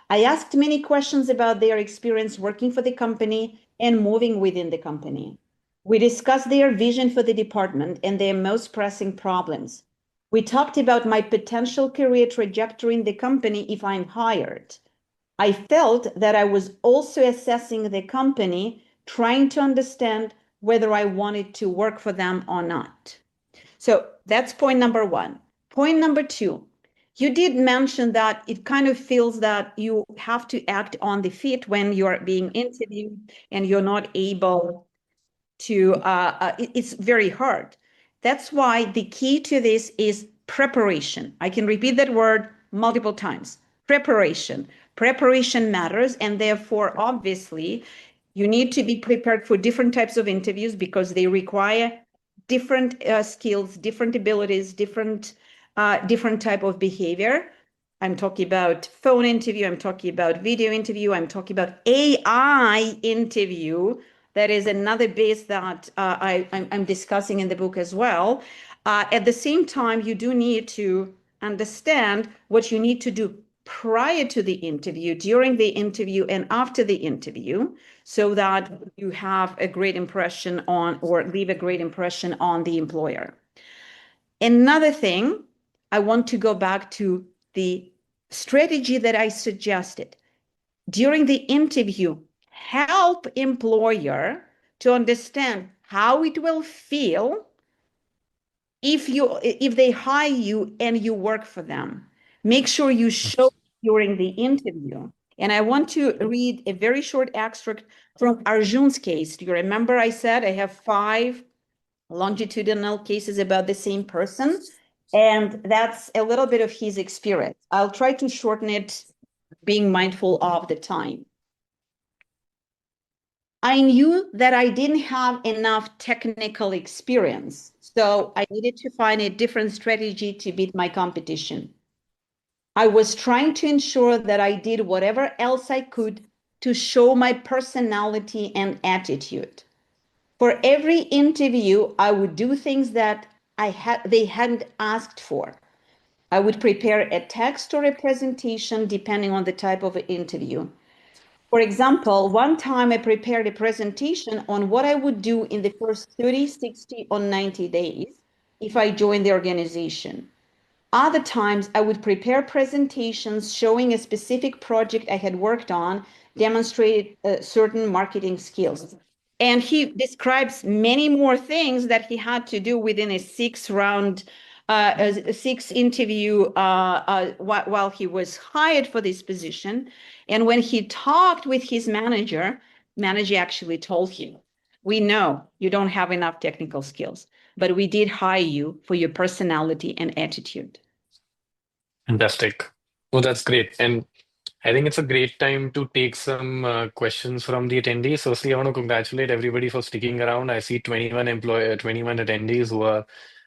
I asked many questions about their experience working for the company and moving within the company. We discussed their vision for the department and their most pressing problems. We talked about my potential career trajectory in the company if I'm hired. I felt that I was also assessing the company, trying to understand whether I wanted to work for them or not. So that's point number one. Point number two, you did mention that it kind of feels that you have to act on the feet when you're being interviewed and you're not able to, it's very hard. That's why the key to this is preparation. I can repeat that word multiple times. Preparation. Preparation matters, and therefore, obviously, you need to be prepared for different types of interviews because they require different skills, different abilities, different type of behavior. I'm talking about phone interview, I'm talking about video interview, I'm talking about AI interview. That is another base that I'm discussing in the book as well. At the same time, you do need to understand what you need to do prior to the interview, during the interview, and after the interview, so that you have a great impression on, or leave a great impression on the employer. Another thing, I want to go back to the strategy that I suggested. During the interview, help employer to understand how it will feel if they hire you and you work for them. Make sure you show during the interview. And I want to read a very short extract from Arjun's case. Do you remember I said I have 5 longitudinal cases about the same person? And that's a little bit of his experience. I'll try to shorten it, being mindful of the time. I knew that I didn't have enough technical experience, so I needed to find a different strategy to beat my competition. I was trying to ensure that I did whatever else I could to show my personality and attitude. For every interview, I would do things that they hadn't asked for. I would prepare a text or a presentation depending on the type of interview. For example, one time I prepared a presentation on what I would do in the first 30, 60, or 90 days if I joined the organization. Other times I would prepare presentations showing a specific project I had worked on, demonstrated certain marketing skills. And he describes many more things that he had to do within a 6-round, 6-interview while he was hired for this position. And when he talked with his manager actually told him, "We know you don't have enough technical skills, but we did hire you for your personality and attitude." Fantastic. Oh, that's great. And I think it's a great time to take some questions from the attendees. Firstly, I want to congratulate everybody for sticking around. I see 21 attendees who are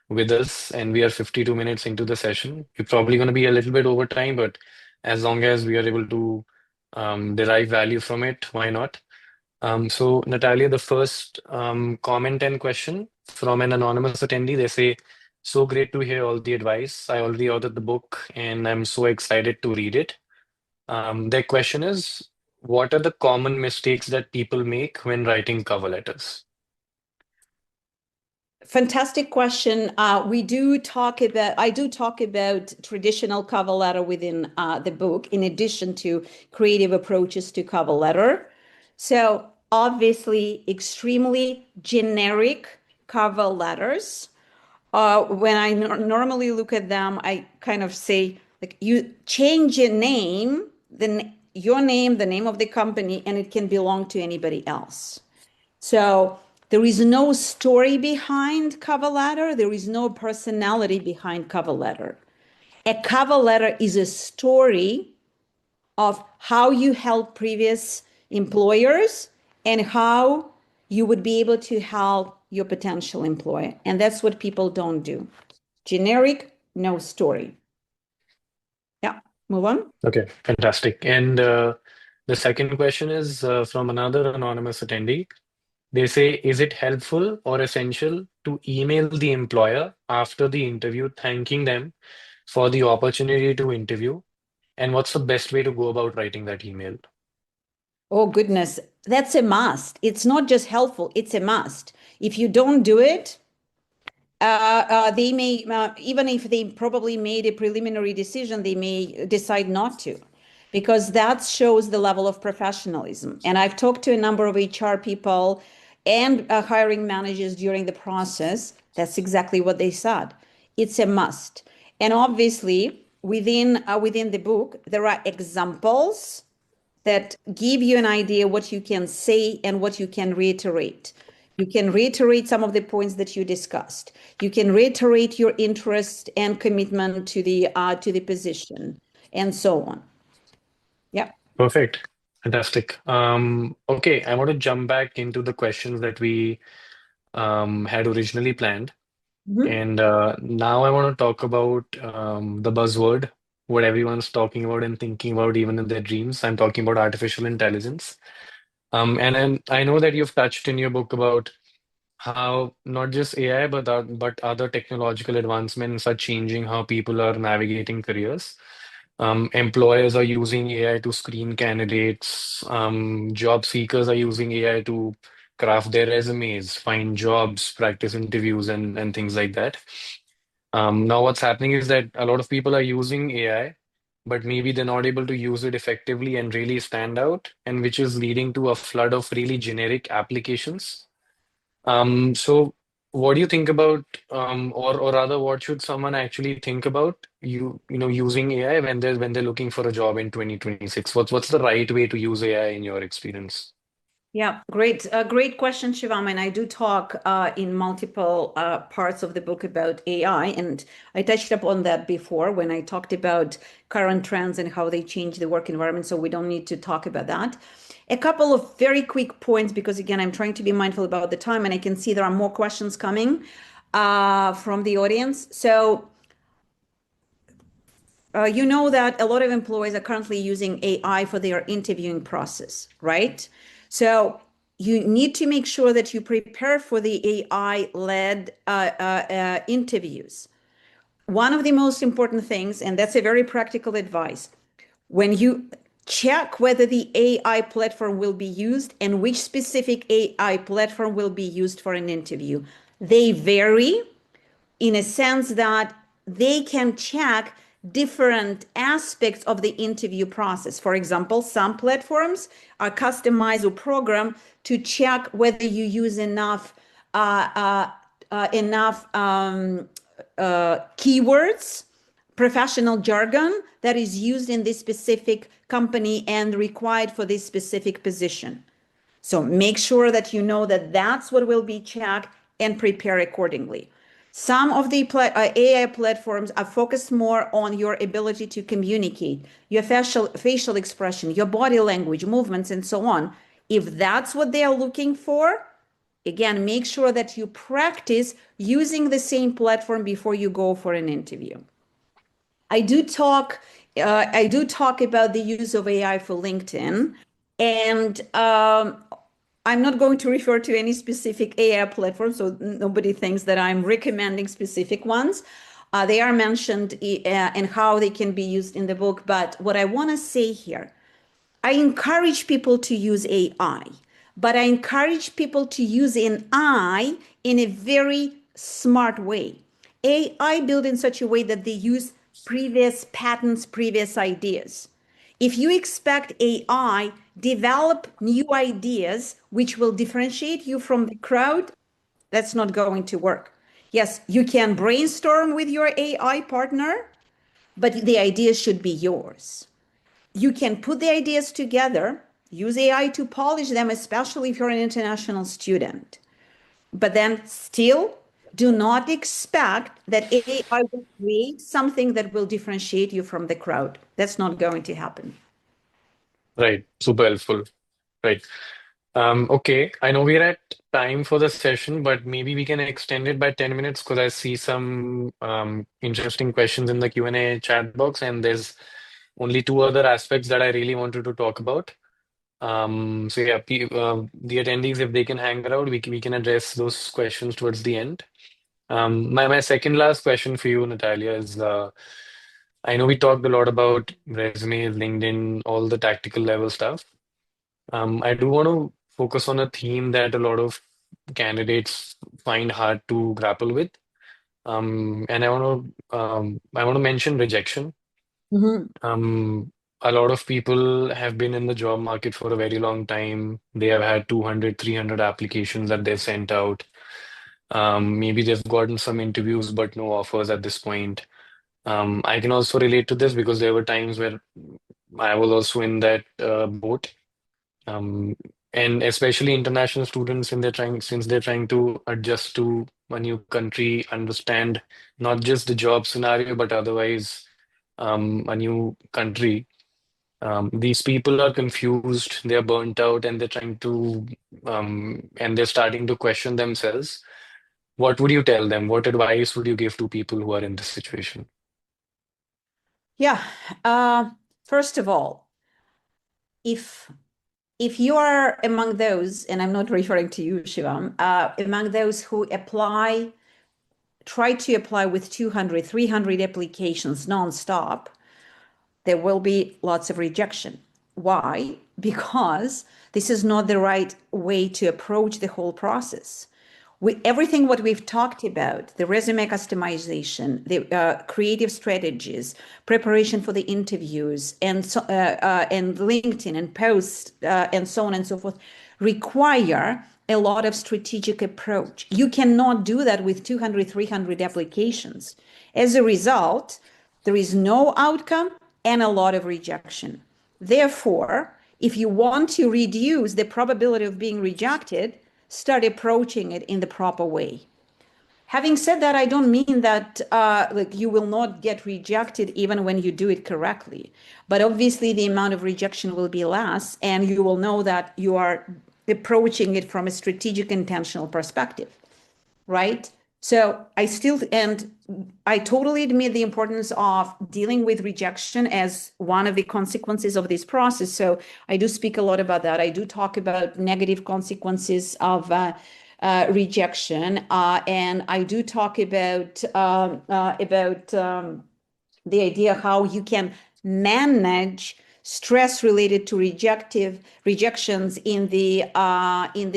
with us, and we are 52 minutes into the session. We're probably going to be a little bit over time, but as long as we are able to derive value from it, why not? So, Natalia, the first comment and question from an anonymous attendee, they say, so great to hear all the advice. I already ordered the book and I'm so excited to read it. Their question is, what are the common mistakes that people make when writing cover letters? Fantastic question. I do talk about traditional cover letter within the book, in addition to creative approaches to cover letter. So obviously, extremely generic cover letters. When I normally look at them, I kind of say, like, you change your name, your name, the name of the company, and it can belong to anybody else. So there is no story behind cover letter. There is no personality behind cover letter. A cover letter is a story of how you help previous employers and how you would be able to help your potential employer. And that's what people don't do. Generic, no story. Yeah, move on. Okay, fantastic. And the second question is from another anonymous attendee. They say, is it helpful or essential to email the employer after the interview, thanking them for the opportunity to interview? And what's the best way to go about writing that email? Oh, goodness. That's a must. It's not just helpful, it's a must. If you don't do it, they may, even if they probably made a preliminary decision, they may decide not to, because that shows the level of professionalism. And I've talked to a number of HR people and hiring managers during the process. That's exactly what they said. It's a must. And obviously, within the book, there are examples that give you an idea what you can say and what you can reiterate. You can reiterate some of the points that you discussed. You can reiterate your interest and commitment to the position, and so on. Yeah. Perfect. Fantastic. Okay, I want to jump back into the questions that we had originally planned. Mhm. And now I want to talk about the buzzword, what everyone's talking about and thinking about even in their dreams. I'm talking about artificial intelligence. And I know that you've touched in your book about how not just AI, but other technological advancements are changing how people are navigating careers. Employers are using AI to screen candidates. Job seekers are using AI to craft their resumes, find jobs, practice interviews, and things like that. Now, what's happening is that a lot of people are using AI, but maybe they're not able to use it effectively and really stand out, and which is leading to a flood of really generic applications. So what do you think about, or rather, what should someone actually think about using AI when they're looking for a job in 2026? What's the right way to use AI in your experience? Yeah, great question, Shivam. And I do talk in multiple parts of the book about AI, and I touched upon that before when I talked about current trends and how they change the work environment. So we don't need to talk about that. A couple of very quick points, because again, I'm trying to be mindful about the time, and I can see there are more questions coming from the audience. So you know that a lot of employees are currently using AI for their interviewing process, right? So you need to make sure that you prepare for the AI-led interviews. One of the most important things, and that's a very practical advice, when you check whether the AI platform will be used and which specific AI platform will be used for an interview. They vary in a sense that they can check different aspects of the interview process. For example, some platforms are customized or programmed to check whether you use enough keywords, professional jargon that is used in this specific company and required for this specific position. So make sure that you know that that's what will be checked and prepare accordingly. Some of the AI platforms are focused more on your ability to communicate, your facial expression, your body language, movements, and so on. If that's what they are looking for, Again, make sure that you practice using the same platform before you go for an interview. I do talk about the use of AI for LinkedIn, and I'm not going to refer to any specific AI platform, so nobody thinks that I'm recommending specific ones. They are mentioned and how they can be used in the book. But what I want to say here, I encourage people to use AI, but I encourage people to use an I in a very smart way. AI built in such a way that they use previous patterns, previous ideas. If you expect AI develop new ideas which will differentiate you from the crowd, that's not going to work. Yes, you can brainstorm with your AI partner, but the ideas should be yours. You can put the ideas together, use AI to polish them, especially if you're an international student. But then still do not expect that AI will create something that will differentiate you from the crowd. That's not going to happen. Right. Super helpful. Right. Okay. I know we're at time for the session, but maybe we can extend it by 10 minutes because I see some interesting questions in the Q&A chat box, and there's only two other aspects that I really wanted to talk about. So yeah, the attendees, if they can hang around, we can address those questions towards the end. My second last question for you, Natalia, is I know we talked a lot about resumes, LinkedIn, all the tactical level stuff. I do want to focus on a theme that a lot of candidates find hard to grapple with. And I want to mention rejection. Mhm. A lot of people have been in the job market for a very long time. They have had 200, 300 applications that they've sent out. Maybe they've gotten some interviews, but no offers at this point. I can also relate to this because there were times where I was also in that boat. Um, and especially international students, since they're trying to adjust to a new country, understand not just the job scenario, but otherwise a new country. These people are confused, they're burnt out, and and they're starting to question themselves. What would you tell them? What advice would you give to people who are in this situation? Yeah. First of all, if you are among those, and I'm not referring to you, Shivam, among those who try to apply with 200, 300 applications nonstop, there will be lots of rejection. Why? Because this is not the right way to approach the whole process. Everything what we've talked about, the resume customization, the creative strategies, preparation for the interviews, and LinkedIn and posts, and so on and so forth, require a lot of strategic approach. You cannot do that with 200, 300 applications. As a result, there is no outcome and a lot of rejection. Therefore, if you want to reduce the probability of being rejected, start approaching it in the proper way. Having said that, I don't mean that like you will not get rejected even when you do it correctly. But obviously, the amount of rejection will be less, and you will know that you are approaching it from a strategic, intentional perspective, right? So I totally admit the importance of dealing with rejection as one of the consequences of this process. So I do speak a lot about that. I do talk about negative consequences of rejection, and I do talk about the idea how you can manage stress related to rejections in the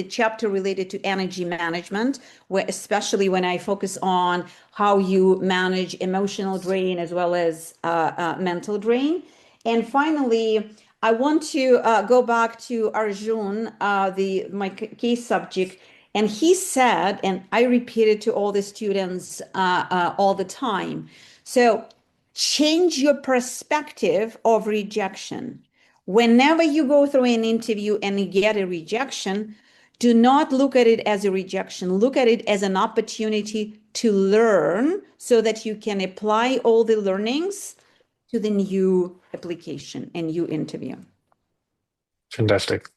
chapter related to energy management, where especially when I focus on how you manage emotional drain as well as mental drain. And finally, I want to go back to Arjun, my case subject, and he said, and I repeat it to all the students all the time. So change your perspective of rejection. Whenever you go through an interview and you get a rejection, do not look at it as a rejection. Look at it as an opportunity to learn so that you can apply all the learnings to the new application and new interview. Fantastic.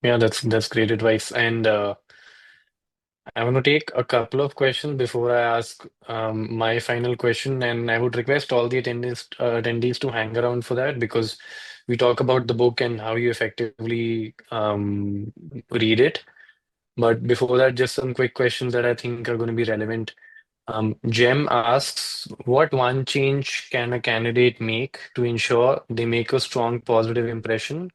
Yeah, that's great advice. And I want to take a couple of questions before I ask my final question, and I would request all the attendees to hang around for that because we talk about the book and how you effectively read it. But before that, just some quick questions that I think are going to be relevant. Jem asks, what one change can a candidate make to ensure they make a strong positive impression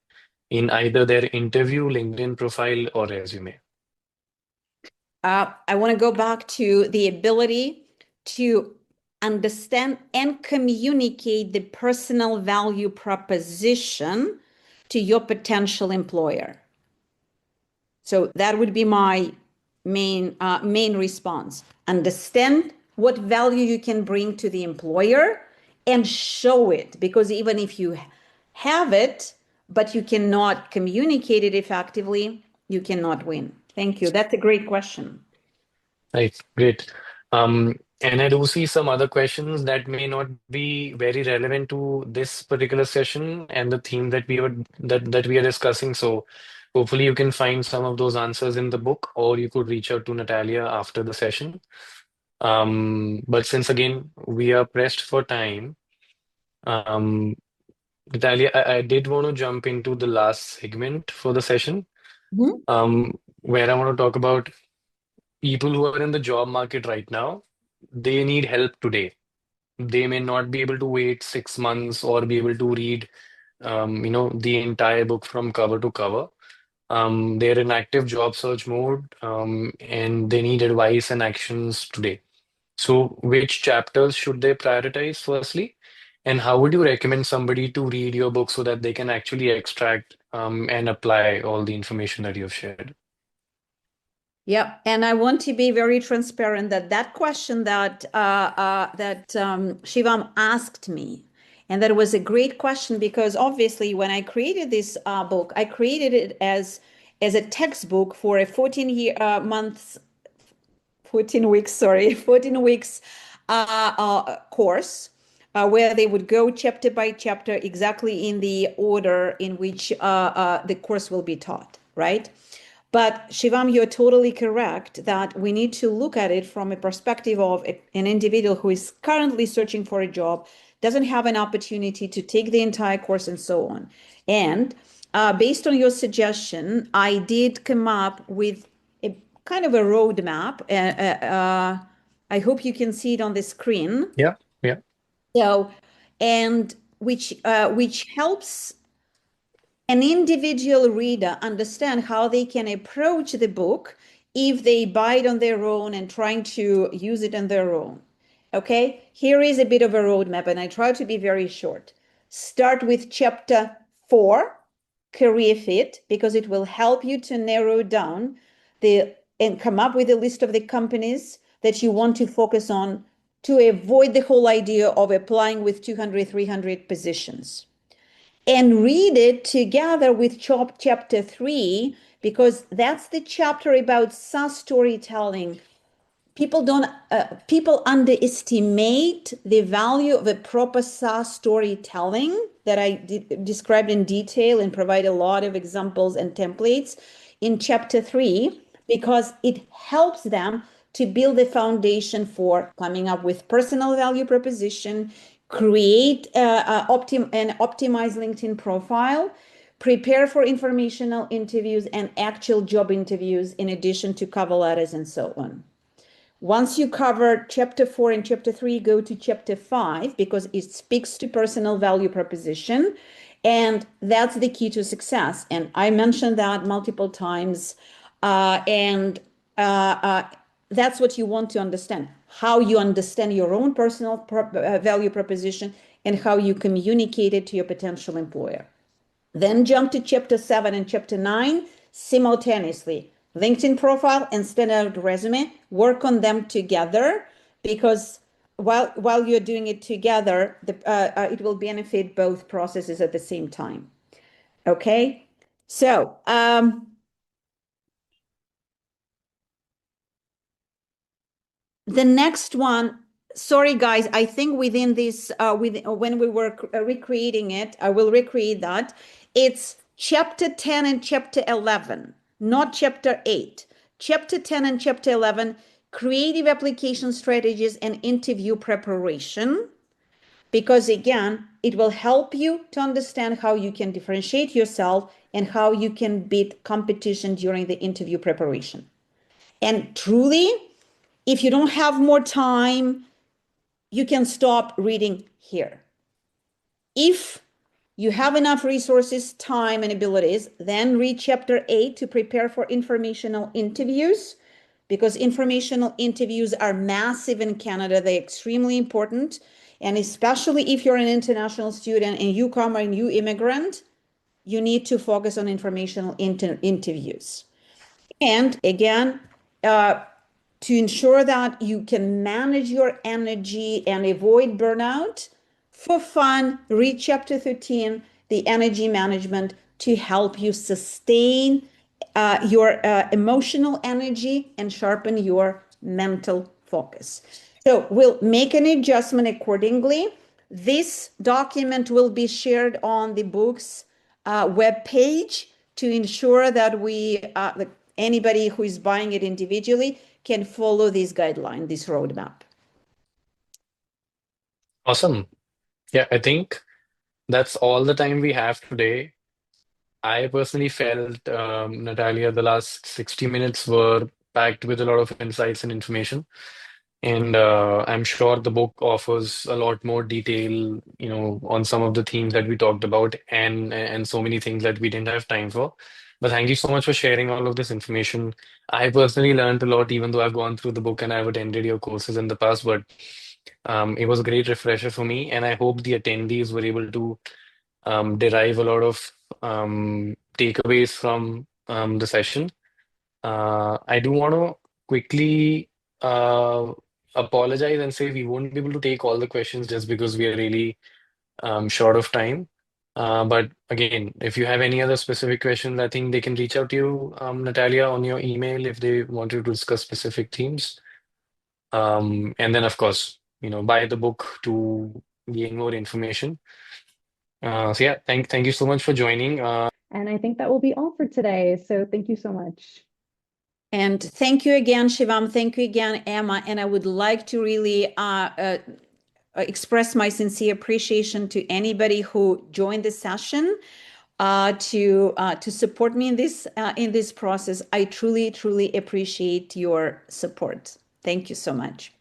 in either their interview, LinkedIn profile, or resume? I want to go back to the ability to understand and communicate the personal value proposition to your potential employer. So that would be my main response. Understand what value you can bring to the employer and show it, because even if you have it, but you cannot communicate it effectively, you cannot win. Thank you. That's a great question. Right, great. And I do see some other questions that may not be very relevant to this particular session and the theme that we are discussing. So hopefully you can find some of those answers in the book, or you could reach out to Natalia after the session. But since again we are pressed for time, um, Natalia, I did want to jump into the last segment for the session, Mhm. where I want to talk about people who are in the job market right now. They need help today. They may not be able to wait 6 months or be able to read, the entire book from cover to cover. They're in active job search mode, and they need advice and actions today. So, which chapters should they prioritize firstly? And how would you recommend somebody to read your book so that they can actually extract, and apply all the information that you've shared? Yeah, and I want to be very transparent that that question that Shivam asked me, and that was a great question because obviously when I created this book, I created it as a textbook for a 14 weeks, sorry, 14 weeks course where they would go chapter by chapter exactly in the order in which the course will be taught, right? But Shivam, you're totally correct that we need to look at it from a perspective of an individual who is currently searching for a job, doesn't have an opportunity to take the entire course and so on. And based on your suggestion, I did come up with a kind of a roadmap. I hope you can see it on the screen. Yeah, yeah. So, and which helps an individual reader understand how they can approach the book if they buy it on their own and trying to use it on their own. Okay, here is a bit of a roadmap, and I try to be very short. Start with chapter 4, career fit, because it will help you to narrow down and come up with a list of the companies that you want to focus on to avoid the whole idea of applying with 200, 300 positions, and read it together with chapter 3, because that's the chapter about SaaS storytelling. People underestimate the value of a proper SaaS storytelling that I described in detail and provide a lot of examples and templates in chapter 3, because it helps them to build the foundation for coming up with personal value proposition, create and optimize LinkedIn profile, prepare for informational interviews and actual job interviews, in addition to cover letters and so on. Once you cover chapter 4 and chapter 3, go to chapter 5, because it speaks to personal value proposition. And that's the key to success. And I mentioned that multiple times. And that's what you want to understand, how you understand your own personal value proposition and how you communicate it to your potential employer. Then jump to chapter 7 and chapter 9 simultaneously. LinkedIn profile and standard resume, work on them together, because while you're doing it together, it will benefit both processes at the same time. Okay, so the next one, sorry guys, I think within this, when we were recreating it, I will recreate that. It's chapter 10 and chapter 11, not chapter 8. Chapter 10 and Chapter 11, creative application strategies and interview preparation. Because again, it will help you to understand how you can differentiate yourself and how you can beat competition during the interview preparation. And truly, if you don't have more time, you can stop reading here. If you have enough resources, time, and abilities, then read chapter 8 to prepare for informational interviews, because informational interviews are massive in Canada. They're extremely important. And especially if you're an international student and newcomer and new immigrant, you need to focus on informational interviews. And again, to ensure that you can manage your energy and avoid burnout, for fun, read chapter 13, the energy management, to help you sustain your emotional energy and sharpen your mental focus. So we'll make an adjustment accordingly. This document will be shared on the book's web page to ensure that anybody who is buying it individually can follow this guideline, this roadmap. Awesome. Yeah, I think that's all the time we have today. I personally felt, Natalia, the last 60 minutes were packed with a lot of insights and information. And I'm sure the book offers a lot more detail, on some of the themes that we talked about and so many things that we didn't have time for. But thank you so much for sharing all of this information. I personally learned a lot, even though I've gone through the book and I've attended your courses in the past. But it was a great refresher for me, and I hope the attendees were able to derive a lot of takeaways from the session. I do want to quickly apologize and say we won't be able to take all the questions just because we are really short of time. But again, if you have any other specific questions, I think they can reach out to you, Natalia, on your email if they want to discuss specific themes. And then, of course, buy the book to gain more information. So yeah, thank you so much for joining. And I think that will be all for today. So thank you so much. And thank you again, Shivam. Thank you again, Emma. And I would like to really express my sincere appreciation to anybody who joined the session to support me in this process. I truly, truly appreciate your support. Thank you so much.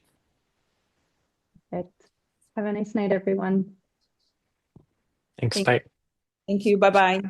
Perfect. Have a nice night, everyone. Thanks. Bye. Thank you. Bye-bye.